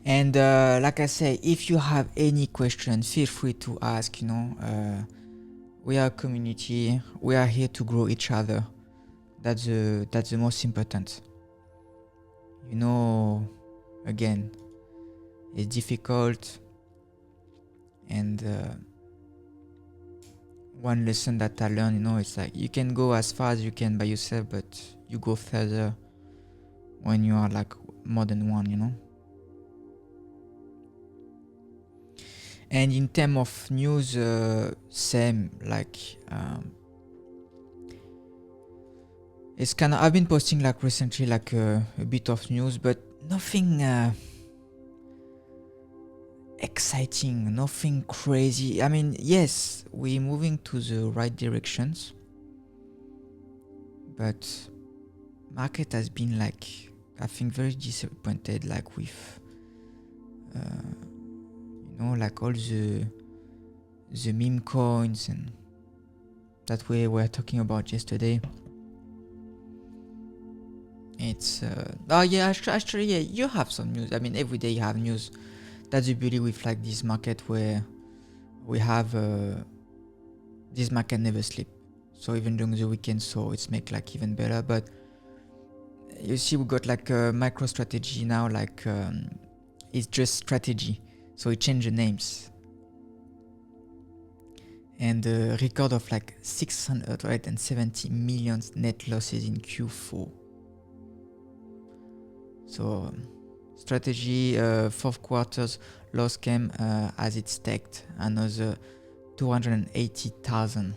And like I say, if you have any questions, feel free to ask. We are a community. We are here to grow each other. That's the most important. Again, it's difficult, and one lesson that I learned, it's like you can go as far as you can by yourself, but you go further when you are like more than one. And in terms of news, same, like it's kind of, I've been posting like recently like a bit of news, but nothing exciting, nothing crazy. I mean, yes, we're moving to the right directions, but market has been like, I think, very disappointed, like with like all the meme coins and that we were talking about yesterday. It's oh yeah, actually yeah, you have some news. I mean, every day you have news. That's the beauty with like this market, where we have this market never sleep. So even during the weekend, so it's make like even better. But you see, we got like a micro strategy now, like it's just strategy. So it changed the names. And a record of like 670 million net losses in Q4. So strategy, fourth quarter's loss came as it staked another 280,000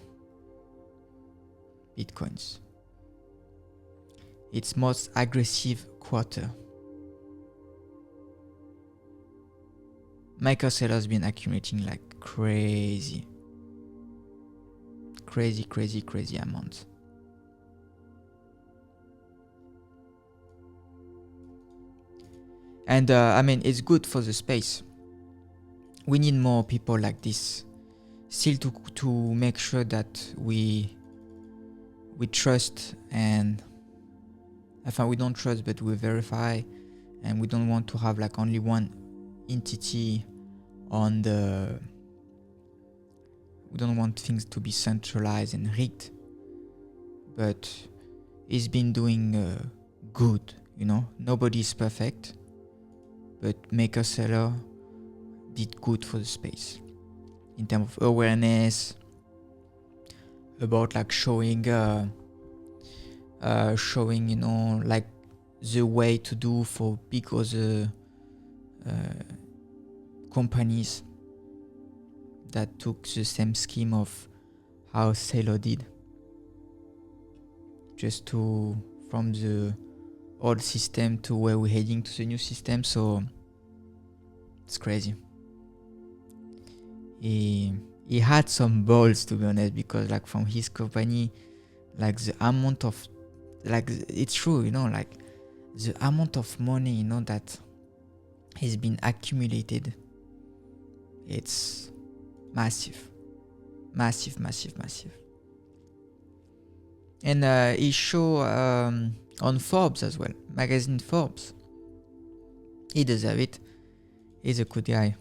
bitcoins. Its most aggressive quarter. Micro sellers been accumulating like crazy amounts. And I mean, it's good for the space. We need more people like this, still to make sure that we trust, and we don't trust, but we verify, and we don't want to have like only one entity on the. We don't want things to be centralized and rigged, but it's been doing good. Nobody is perfect, but maker seller did good for the space in terms of awareness, about like showing like the way to do for big other companies that took the same scheme of how Sailor did, just from the old system to where we're heading to the new system. So it's crazy. He had some balls, to be honest, because like from his company, like the amount of, like, it's true, like the amount of money that has been accumulated, it's massive. And he show on Forbes as well, magazine Forbes. He deserves it. He's a good guy.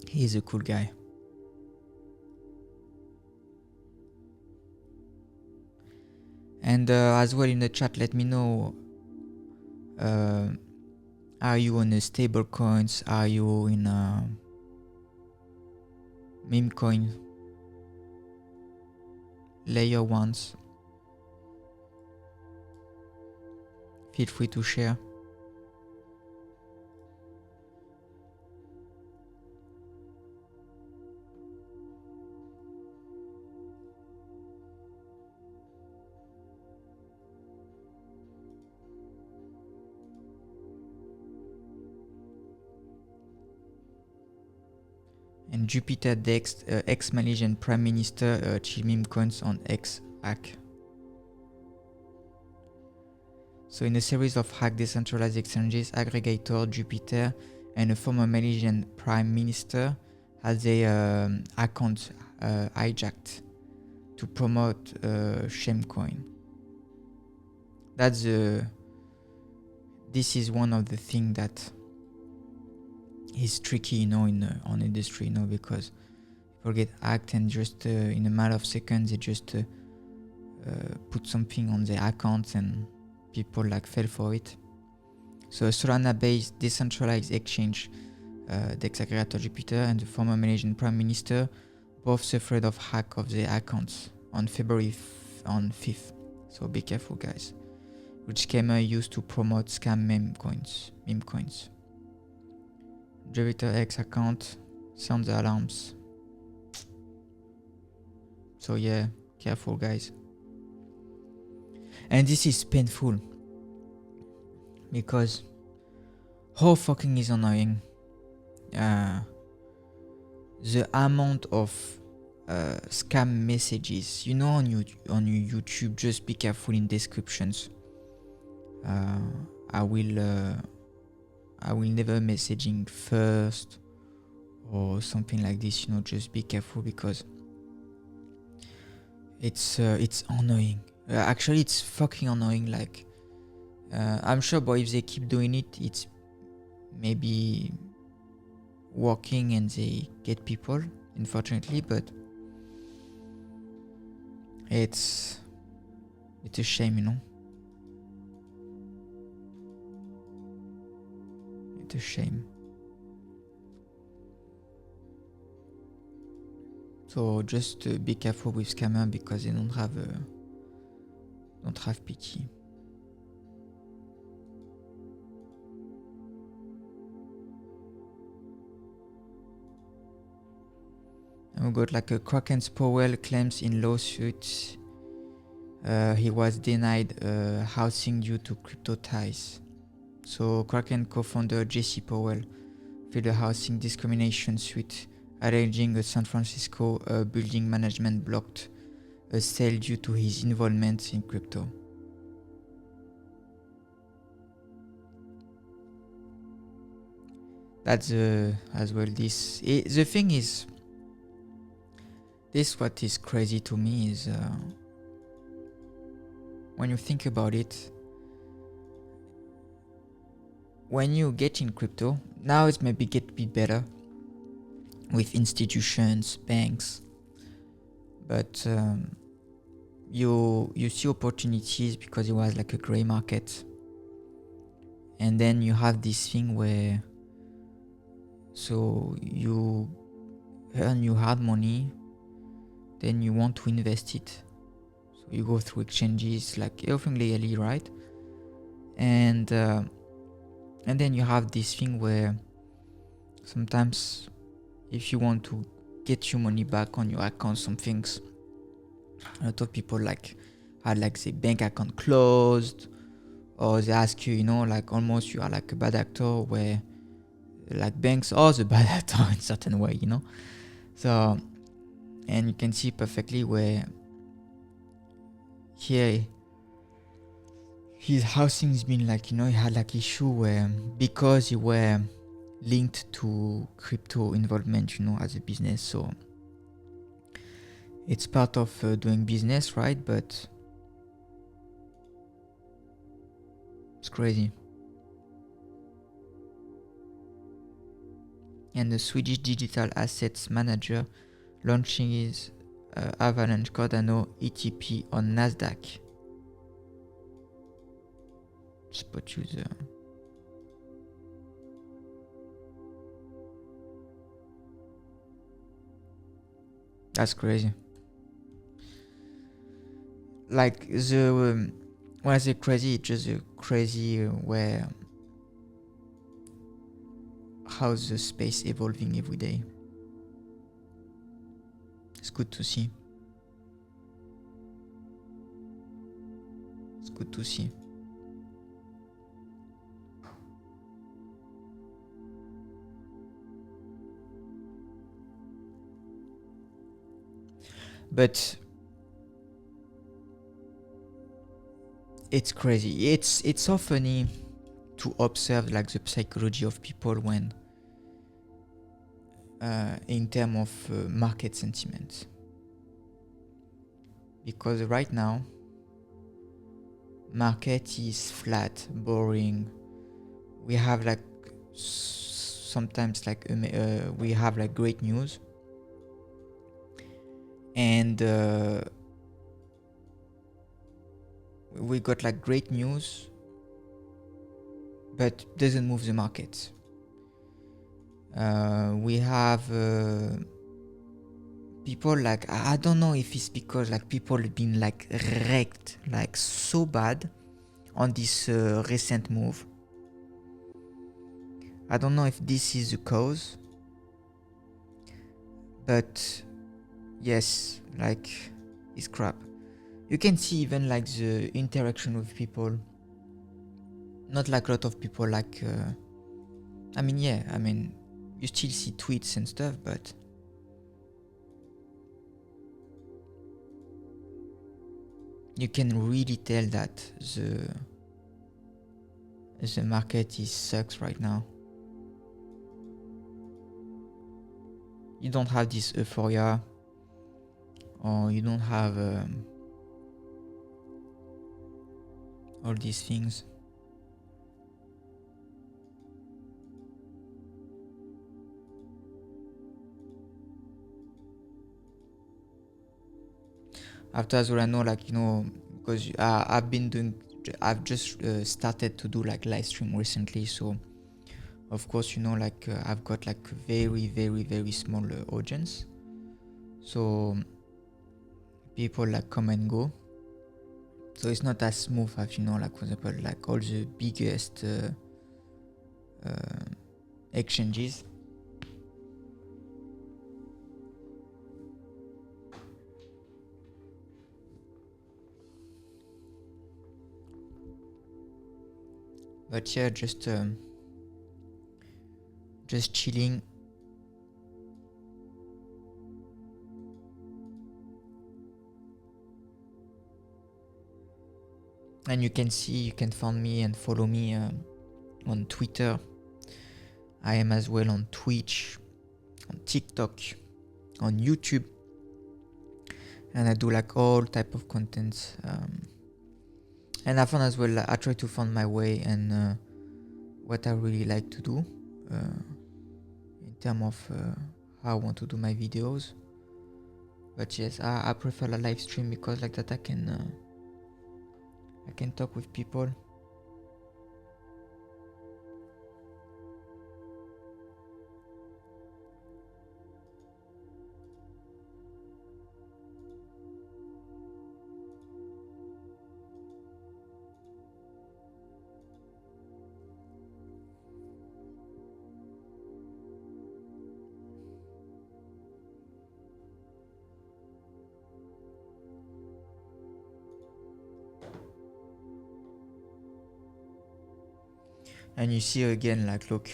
He's a cool guy. And as well in the chat, let me know, are you on a stable coins? Are you in a meme coin? Layer ones? Feel free to share. And Jupiter Dex, ex-Malaysian Prime Minister, chill meme coins on X hack. So in a series of hacked decentralized exchanges, aggregator Jupiter and a former Malaysian prime minister had their account hijacked to promote Shamecoin. This is one of the things that is tricky, on industry, because people get hacked and just in a matter of seconds they just put something on their accounts and people fell for it. So a Solana-based decentralized exchange, the aggregator Jupiter and the former Malaysian Prime Minister both suffered of hack of their accounts on February 5th. So be careful, guys. Which scammer used to promote scam meme coins. Jupiter X account sounds alarms. So yeah, careful, guys. And this is painful because how fucking is annoying. The amount of scam messages, on your YouTube. Just be careful in descriptions. I will never messaging first or something like this. Just be careful because it's annoying. Actually, it's fucking annoying. I'm sure, but if they keep doing it, it's maybe working and they get people, unfortunately. But it's a shame, It's a shame. So just be careful with scammers because they don't have pity. And we got a Kraken's Powell claims in lawsuits. He was denied housing due to crypto ties. So Kraken co-founder Jesse Powell filed a housing discrimination suit alleging a San Francisco building management blocked a sale due to his involvement in crypto. That's as well this. The thing is, what is crazy to me is when you think about it, when you get in crypto, now it's maybe get a bit better with institutions, banks, but you see opportunities because it was a gray market, and then you have this thing where so you earn your hard money, then you want to invest it, so you go through exchanges, everything legally, right? And then you have this thing where sometimes if you want to get your money back on your account, some things, a lot of people had the bank account closed, or they ask you, almost you are a bad actor, where banks are the bad actor in certain way, So, and you can see perfectly where here his housing's been he had issue where because he were linked to crypto involvement, as a business. So it's part of doing business, right? But it's crazy. And the Swedish digital assets manager launching his Avalanche Cardano ETP on Nasdaq. Spot user. That's crazy. When I say crazy, it's just crazy where how's the space evolving every day. It's good to see. It's good to see. But it's crazy. It's so funny to observe like the psychology of people when in terms of market sentiment, because right now market is flat, boring. We have like sometimes like we have like great news, and we got like great news but doesn't move the market. We have people like, I don't know if it's because like people have been like wrecked like so bad on this recent move. I don't know if this is the cause, but yes, like it's crap. You can see even like the interaction with people. Not like a lot of people like I mean, yeah, I mean, you still see tweets and stuff, but you can really tell that the market is sucks right now. You don't have this euphoria, or you don't have all these things. After as well, I know, like, you know, because I've just started to do like live stream recently, so of course, you know, like I've got like very small audience, so people like come and go, so it's not as smooth as, you know, like for example like all the biggest exchanges. But yeah, just chilling. And you can see, you can find me and follow me on Twitter. I am as well on Twitch, on TikTok, on YouTube, and I do like all type of content. And I found as well, I try to find my way and what I really like to do in terms of how I want to do my videos. But yes, I prefer a live stream because like that I can talk with people. And you see again, like, look,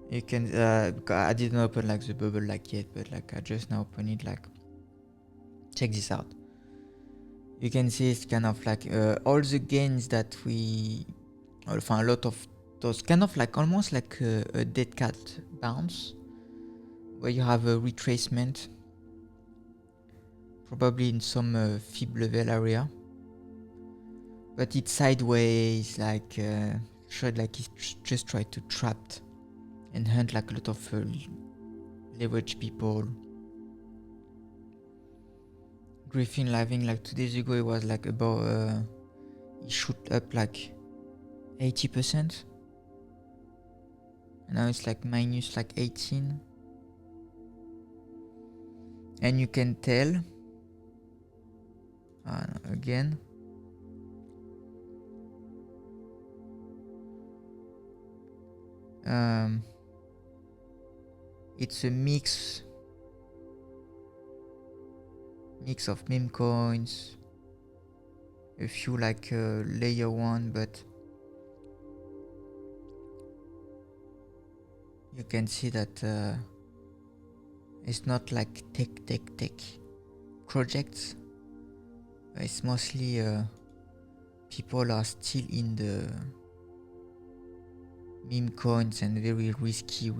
you can I didn't open like the bubble like yet, but like I just now open it. Like, check this out. You can see it's kind of like all the gains that we, or a lot of those kind of like almost like a dead cat bounce, where you have a retracement probably in some fib level area, but it's sideways, like showed like it's just tried to trap and hunt like a lot of leverage people. Griffin living like 2 days ago, it was like about it shoot up like 80%, and now it's like minus like 18, and you can tell again it's a mix of meme coins, a few like layer 1, but you can see that it's not like tech projects. It's mostly people are still in the meme coins and very risky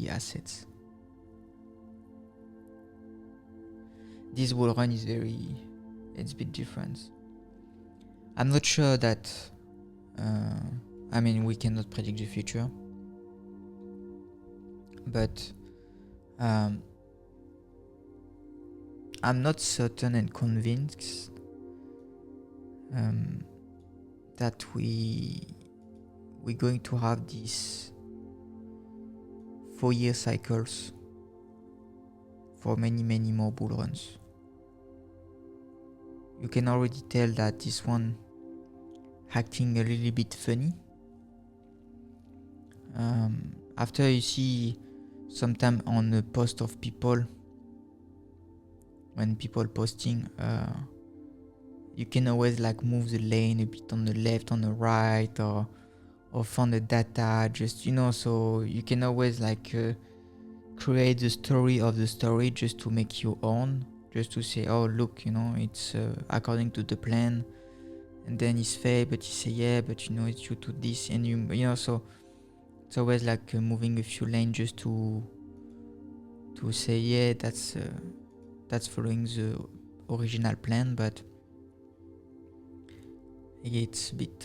assets. This bull run is it's a bit different. I'm not sure that, I mean, we cannot predict the future, but I'm not certain and convinced that we're going to have these 4-year cycles for many more bull runs. You can already tell that this one acting a little bit funny. After you see sometime on a post of people, when people posting, you can always like move the lane a bit on the left, on the right, or find the data, just, you know, so you can always like create the story of the story just to make your own, just to say, oh look, you know, it's according to the plan, and then it's fair, but you say, yeah, but you know, it's due to this, and you know, so it's always like moving a few lanes just to say, yeah, that's following the original plan, but it's a bit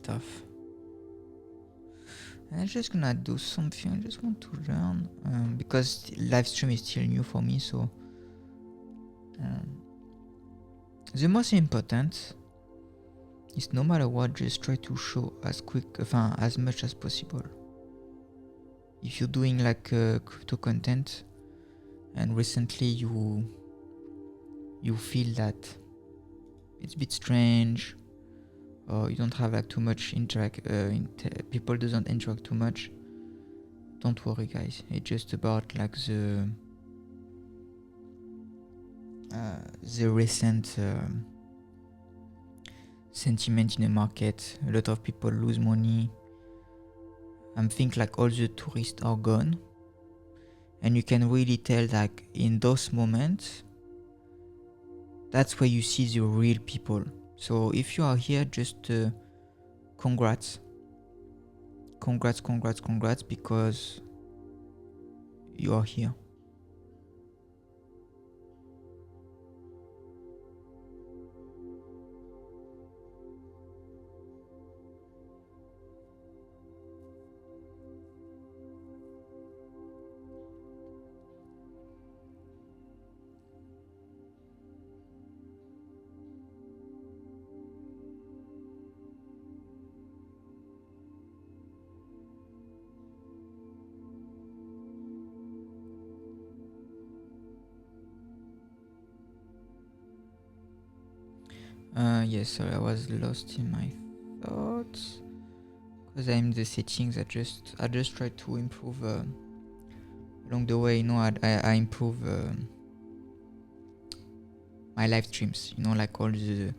tough. And I'm just gonna do something. I just want to learn because live stream is still new for me. So the most important is, no matter what, just try to show as much as possible. If you're doing like crypto content, and recently you feel that it's a bit strange, or you don't have like too much people doesn't interact too much, don't worry guys, it's just about like the recent sentiment in the market. A lot of people lose money. I think like all the tourists are gone, and you can really tell like in those moments, that's where you see the real people. So if you are here, just congrats, because you are here. Yes, sorry, I was lost in my thoughts because I'm in the settings. I just try to improve along the way. You know, I improve my live streams. You know, like all the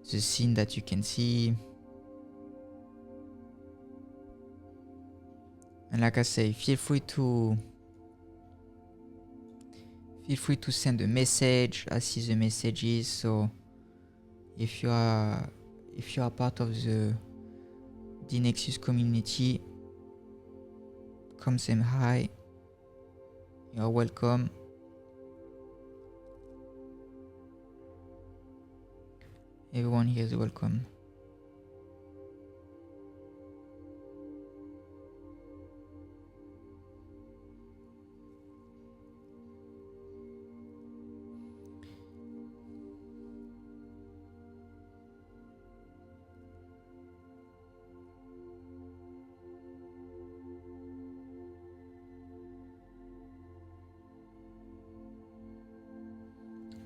scene that you can see. And like I say, feel free to send a message. I see the messages. So if you are part of the Nexus community, come say hi. You are welcome. Everyone here is welcome.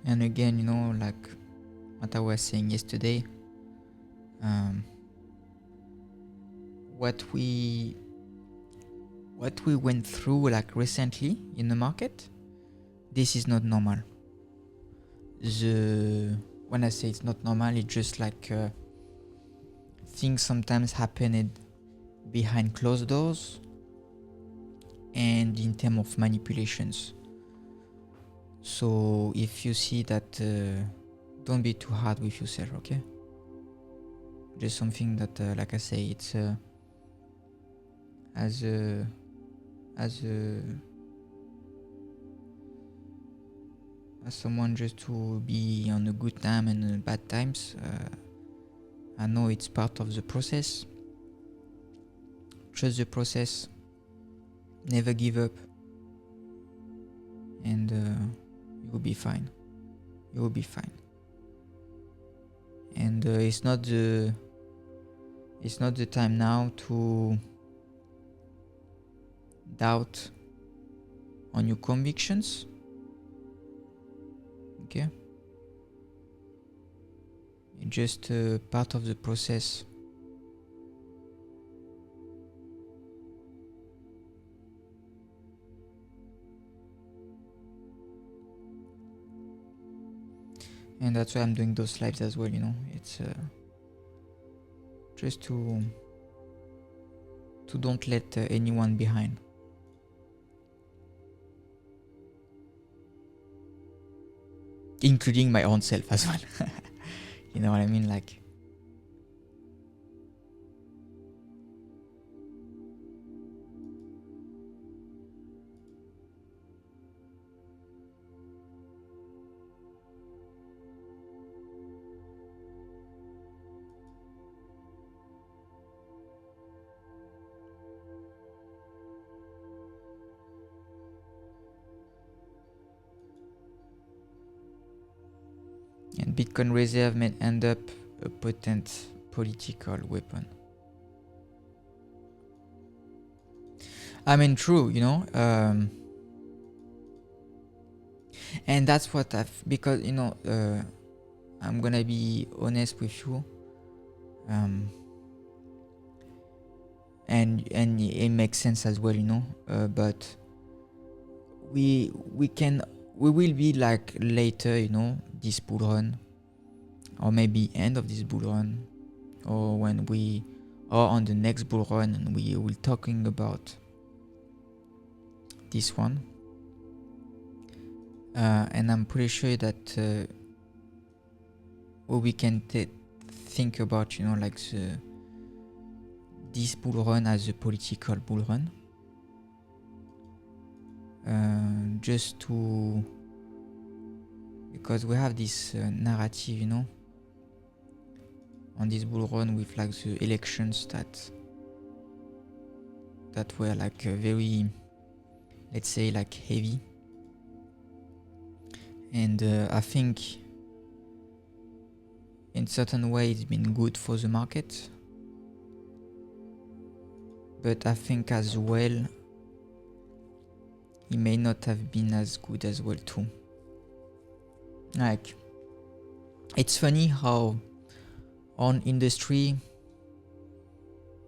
And again, you know, like what I was saying yesterday, what we went through like recently in the market, this is not normal. When I say it's not normal, it's just like things sometimes happen behind closed doors and in terms of manipulations. So if you see that, don't be too hard with yourself, okay? just something that, like I say, it's as a as someone just to be on a good time and bad times. I know it's part of the process. Trust the process. Never give up, and you will be fine. You will be fine. And it's not the time now to doubt on your convictions. Okay, it's just part of the process. And that's why I'm doing those lives as well, you know. It's just to don't let anyone behind. Including my own self as well. You know what I mean? Like, and Bitcoin reserve may end up a potent political weapon. I mean, true, you know. And that's what because, you know, I'm gonna be honest with you. And it makes sense as well, you know. But we will be like later, you know, this bull run, or maybe end of this bull run, or when we are on the next bull run and we will talking about this one. And I'm pretty sure that we can think about, you know, like this bull run as a political bull run. Just to, because we have this narrative, you know, on this bull run with like the elections that were like very, let's say, like heavy. And I think in certain way it's been good for the market, but I think as well it may not have been as good as well too. Like, it's funny how on industry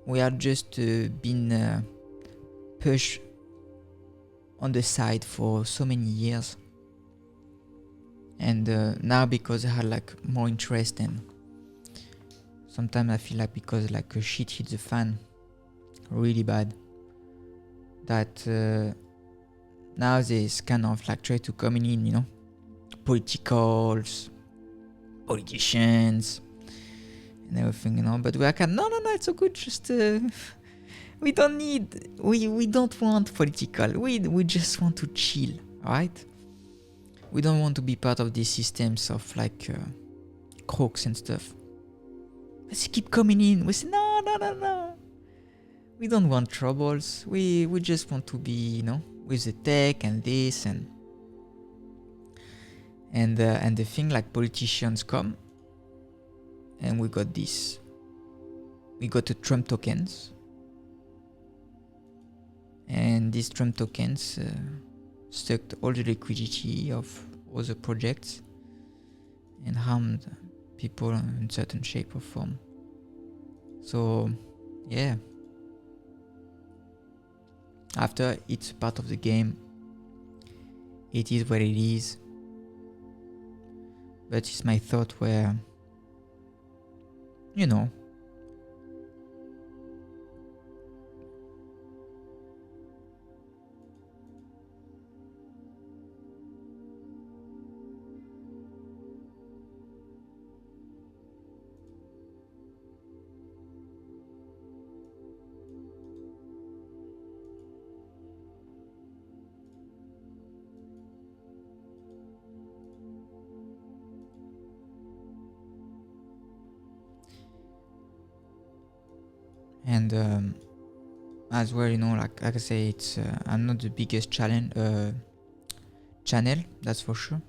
we are just been pushed on the side for so many years, and now because I had like more interest, and sometimes I feel like because like a shit hit the fan really bad, that now there's kind of like try to come in, you know, politicians and everything, you know. But we are kind of, no, it's so good, just we don't want political, we just want to chill, right? We don't want to be part of these systems of like crooks and stuff. Let's keep coming in. We say no, we don't want troubles. We just want to be, you know, with the tech and this and the thing, like politicians come and we got this. We got the Trump tokens, and these Trump tokens sucked all the liquidity of other projects and harmed people in certain shape or form. So yeah, after it's part of the game, it is what it is. But it's my thought where, you know, And as well, you know, like I say, it's I'm not the biggest channel, that's for sure.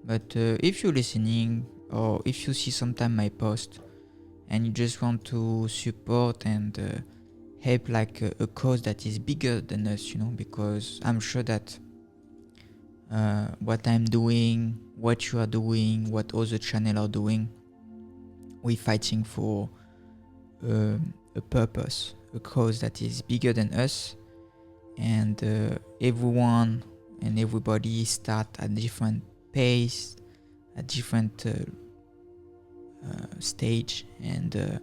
But if you're listening, or if you see sometime my post and you just want to support and help like a cause that is bigger than us, you know, because I'm sure that what I'm doing, what you are doing, what other channel are doing, we're fighting for a purpose, a cause that is bigger than us, and everyone and everybody start at different pace, at different stage, and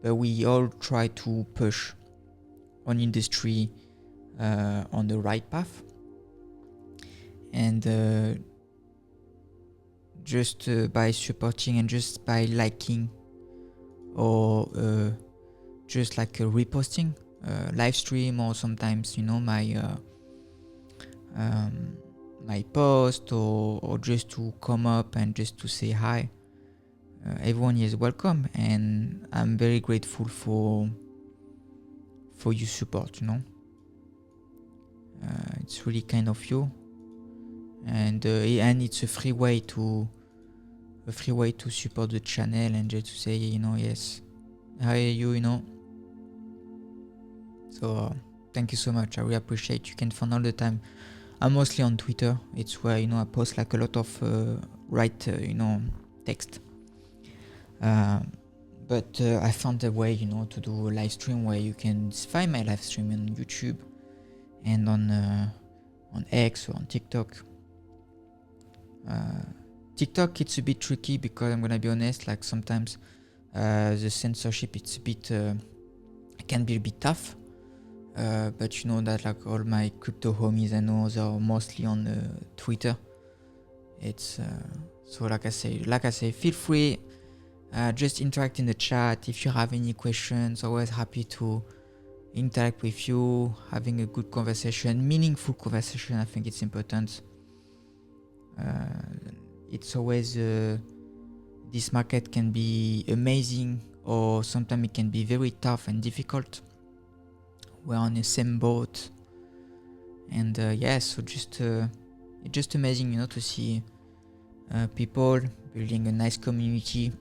but we all try to push on industry on the right path. And just by supporting and just by liking or just like reposting live stream, or sometimes, you know, my my post, or just to come up and just to say hi. Everyone is welcome, and I'm very grateful for your support, you know. It's really kind of you, and it's a free way to support the channel, and just to say, you know, yes, how are you, you know. So thank you so much, I really appreciate. You can find all the time, I'm mostly on Twitter. It's where, you know, I post like a lot of you know, text. But I found a way, you know, to do a live stream where you can find my live stream on YouTube and on X or on TikTok. TikTok, it's a bit tricky because I'm gonna be honest, like sometimes the censorship, it's a bit can be a bit tough. But you know that like all my crypto homies I know, they are mostly on Twitter. It's so like I say, feel free, just interact in the chat. If you have any questions, always happy to interact with you, having a good conversation, meaningful conversation. I think it's important. It's always this market can be amazing, or sometimes it can be very tough and difficult. We're on the same boat, and yeah, so just it's just amazing, you know, to see people building a nice community,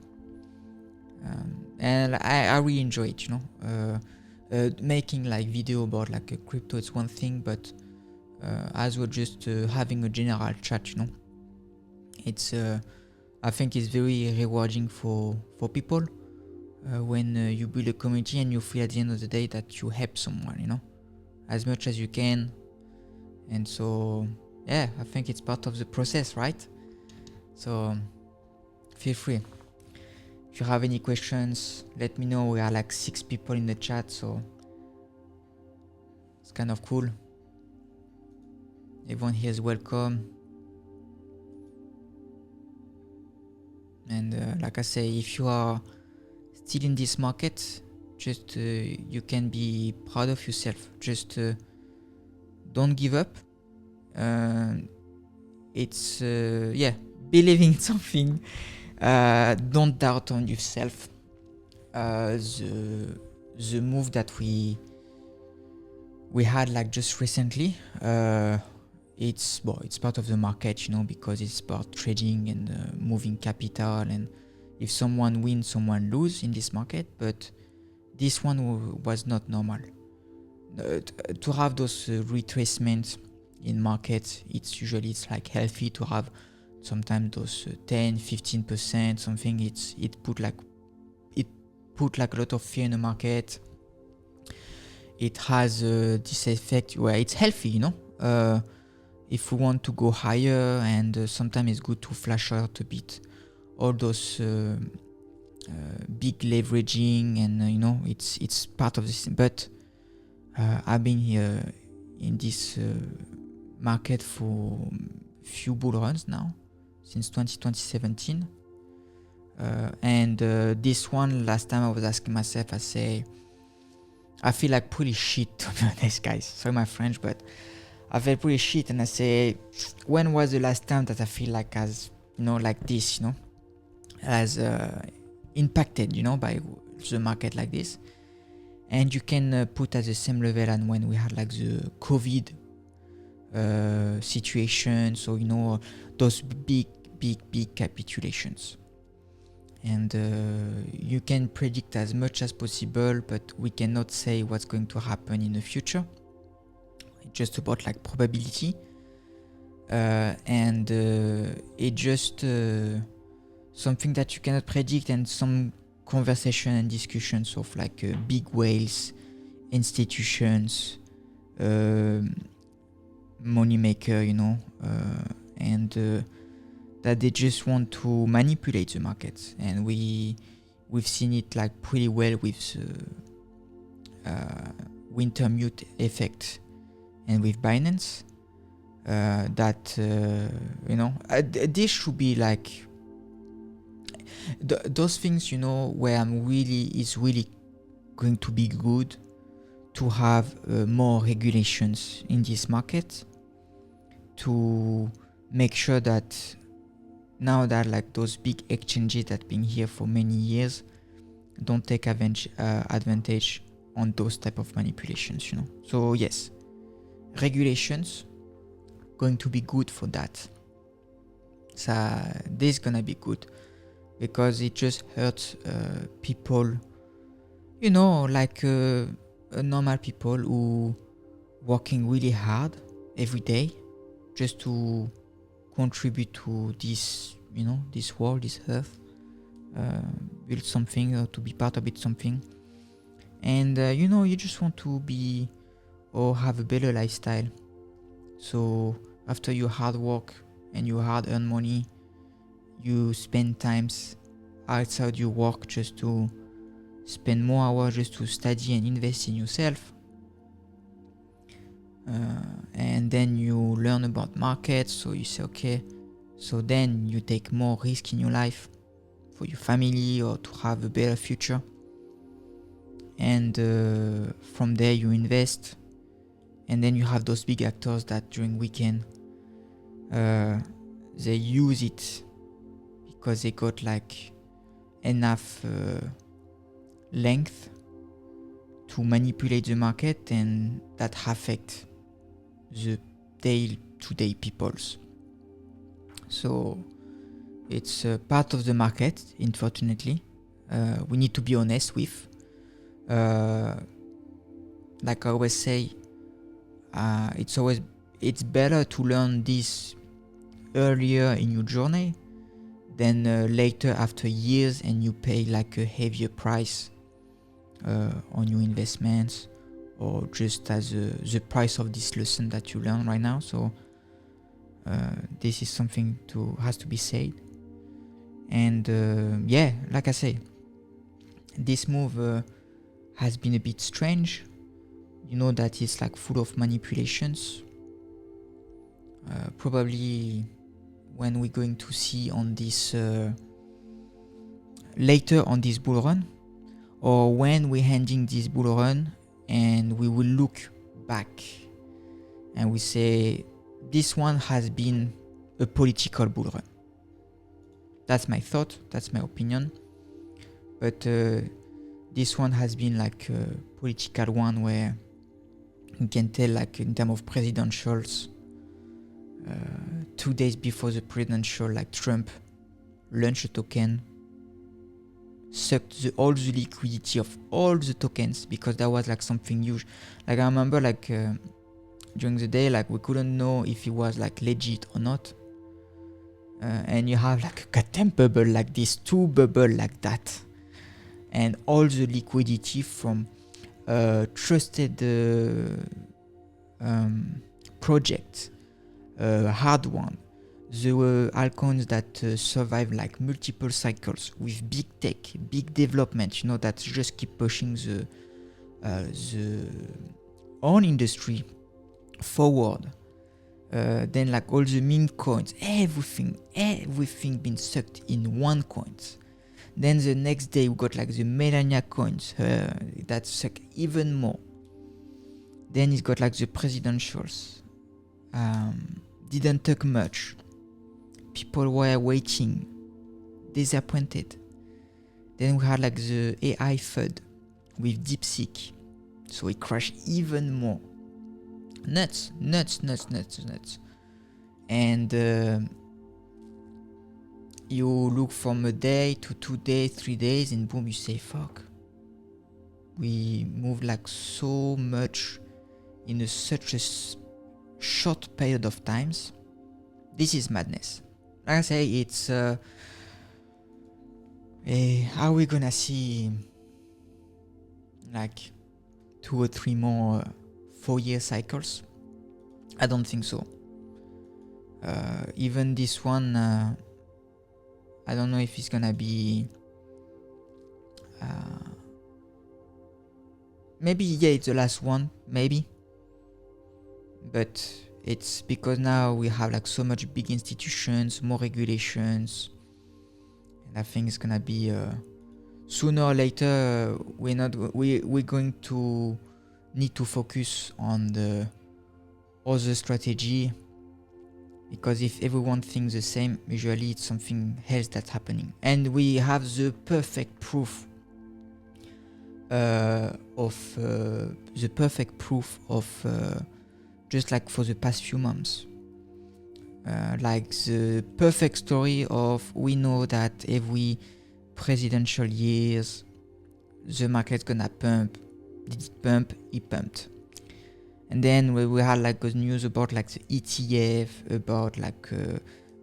and I really enjoy it, you know. Making like video about like a crypto, it's one thing, but as well just having a general chat, you know, it's I think it's very rewarding for people when you build a community and you feel at the end of the day that you help someone, you know, as much as you can. And so yeah, I think it's part of the process, right? So feel free. If you have any questions, let me know. We are like 6 people in the chat, so it's kind of cool. Everyone here is welcome. And like I say, if you are still in this market, just you can be proud of yourself. Just don't give up. It's yeah, believing in something. Don't doubt on yourself. The move that we had like just recently, it's part of the market, you know, because it's about trading and moving capital, and if someone wins, someone lose in this market. But this one was not normal. To have those retracements in markets, it's like healthy to have sometimes those 10-15% something. It put like a lot of fear in the market. It has this effect where it's healthy, you know. If we want to go higher, and sometimes it's good to flash out a bit all those big leveraging, and you know, it's part of this. But I've been here in this market for few bull runs now, since 2017, and this one, last time I was asking myself, I feel like pretty shit, to be honest, guys. Sorry my French, but I feel pretty shit, and I say, when was the last time that I feel like as, you know, like this, you know, as impacted, you know, by the market like this? and you can put at the same level and when we had like the COVID situation, so you know, those big capitulations. And you can predict as much as possible, but we cannot say what's going to happen in the future. It's just about like probability, and it's just something that you cannot predict, and some conversation and discussions of like big whales, institutions, money maker, you know, and that they just want to manipulate the markets. And we've seen it like pretty well with winter mute effect and with Binance, that you know, this should be like those things, you know, where it's really going to be good to have more regulations in this market, to make sure that now that like those big exchanges that been here for many years don't take advantage on those type of manipulations, you know. So yes, regulations going to be good for that. So this is gonna be good, because it just hurts people, you know, like normal people who working really hard every day just to contribute to this, you know, this world, this earth, build something or to be part of it, something. And you know, you just want to be or have a better lifestyle. So after your hard work and you hard earn money, you spend times outside your work just to spend more hours just to study and invest in yourself. And then you learn about markets, so you say okay, so then you take more risk in your life for your family or to have a better future. And from there you invest, and then you have those big actors that during weekend they use it because they got like enough length to manipulate the market, and that affect the day-to-day peoples. So it's part of the market, unfortunately. We need to be honest with. Like I always say, it's better to learn this earlier in your journey than later after years and you pay like a heavier price on your investments, or just as the price of this lesson that you learn right now. So this is something has to be said. And yeah, like I say, this move has been a bit strange. You know that it's like full of manipulations. Probably when we're going to see on this later on this bull run, or when we're ending this bull run and we will look back and we say this one has been a political bull run. That's my thought, that's my opinion. But this one has been like a political one, where you can tell, like in terms of presidentials, 2 days before the presidential, like Trump launched a token, sucked all the liquidity of all the tokens, because that was like something huge. Like I remember like during the day, like we couldn't know if it was like legit or not. And you have like a goddamn bubble like this, 2 bubble like that, and all the liquidity from trusted projects, hard one, the altcoins that survive like multiple cycles with big tech, big development, you know, that just keep pushing the own industry forward. Then like all the meme coins, everything been sucked in one coins. Then the next day we got like the Melania coins that suck even more. Then it's got like the presidentials, didn't take much. People were waiting, disappointed. Then we had like the AI FUD with DeepSeek So it crashed even more. Nuts. And you look from a day to 2 days, 3 days, and boom, you say, fuck. We moved like so much in such a short period of times. This is madness. Like I say, it's are we gonna see like 2 or 3 more 4-year cycles? I don't think so. Even this one, I don't know if it's gonna be maybe, yeah, it's the last one, maybe. But it's because now we have like so much big institutions, more regulations, and I think it's gonna be sooner or later we're going to need to focus on the other strategy, because if everyone thinks the same, usually it's something else that's happening. And we have the perfect proof of just like for the past few months, like the perfect story of, we know that every presidential years the market's gonna pump. Did it pump? It pumped. And then we had like news about like the ETF, about like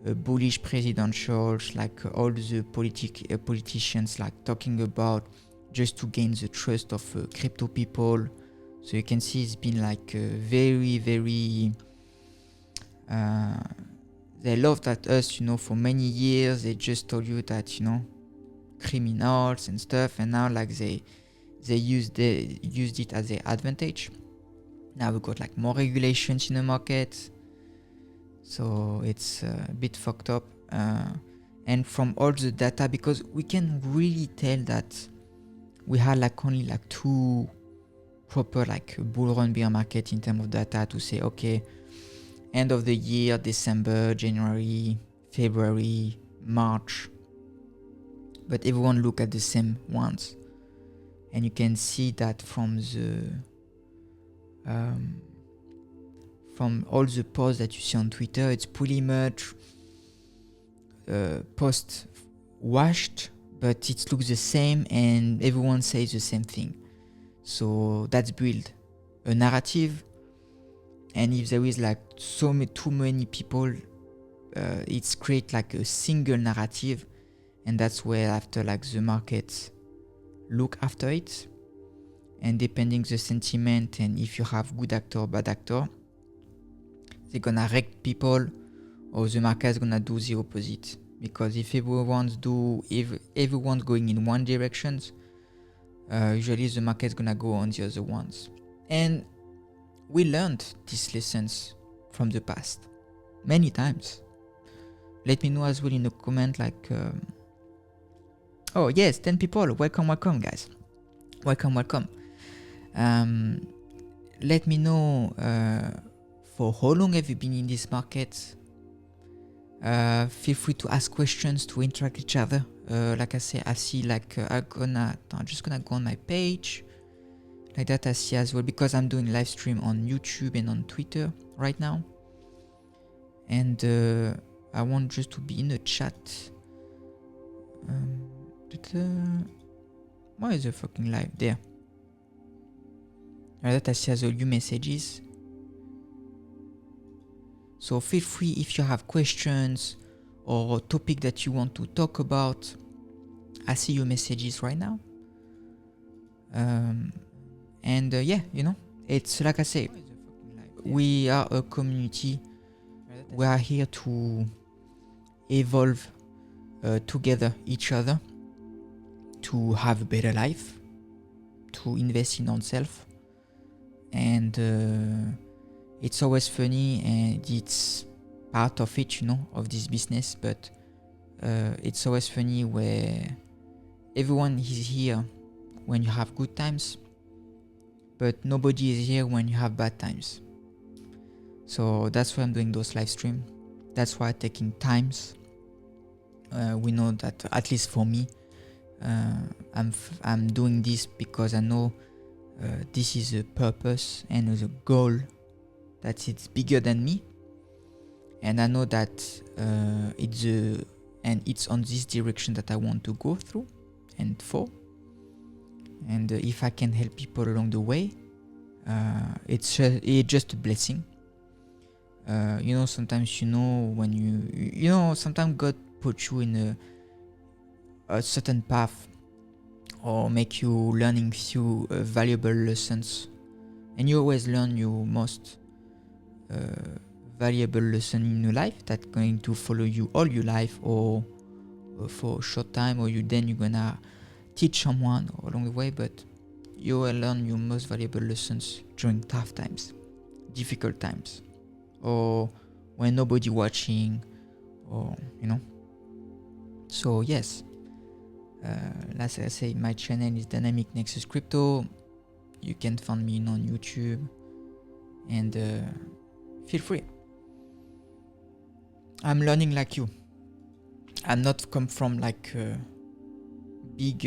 bullish presidentials, like all the politicians like talking about, just to gain the trust of crypto people. So you can see it's been like very they loved at us, for many years. They just told you that, criminals and stuff, and now like they used it as their advantage. Now we got like more regulations in the market, so it's a bit fucked up. And from all the data, because we can really tell that we had like only like 2 proper like bull run bear market in terms of data to say, okay, end of the year, December, January, February, March. But everyone look at the same ones, and you can see that from all the posts that you see on Twitter, it's pretty much post washed, but it looks the same, and everyone says the same thing. So that's build a narrative, and if there is like too many people, it's create like a single narrative, and that's where after like the markets look after it, and depending the sentiment, and if you have good actor or bad actor, they're gonna wreck people, or the market is gonna do the opposite. Because if everyone's going in one direction, usually the market is gonna go on the other ones. And we learned these lessons from the past many times. Let me know as well in the comment, like oh yes, 10 people, welcome guys, welcome. Let me know for how long have you been in this market. Feel free to ask questions, to interact with each other. Like I say, I see like I'm just gonna go on my page like that. I see as well, because I'm doing live stream on YouTube and on Twitter right now, and I want just to be in the chat. Why is the fucking live there? Like that I see as well your messages. So feel free, if you have questions or topic that you want to talk about. I see your messages right now. And yeah, it's like I say, we are a community. We are here to evolve together each other, to have a better life, to invest in ourselves. And it's always funny, and it's part of it, of this business. But it's always funny where everyone is here when you have good times, but nobody is here when you have bad times. So that's why I'm doing those live streams. That's why I'm taking times. We know that, at least for me, I'm doing this because I know this is a purpose and a goal that it's bigger than me, and I know that it's on this direction that I want to go through and for. And if I can help people along the way, it's just a blessing. Sometimes when sometimes God puts you in a certain path, or make you learning few valuable lessons, and you always learn your most valuable lesson in your life that's going to follow you all your life, or for a short time, or you're gonna teach someone along the way, but you will learn your most valuable lessons during tough times, difficult times, or when nobody watching, or so yes. Like I say, my channel is Dynamic Nexus Crypto. You can find me on YouTube, and feel free. I'm learning like you. I'm not come from like big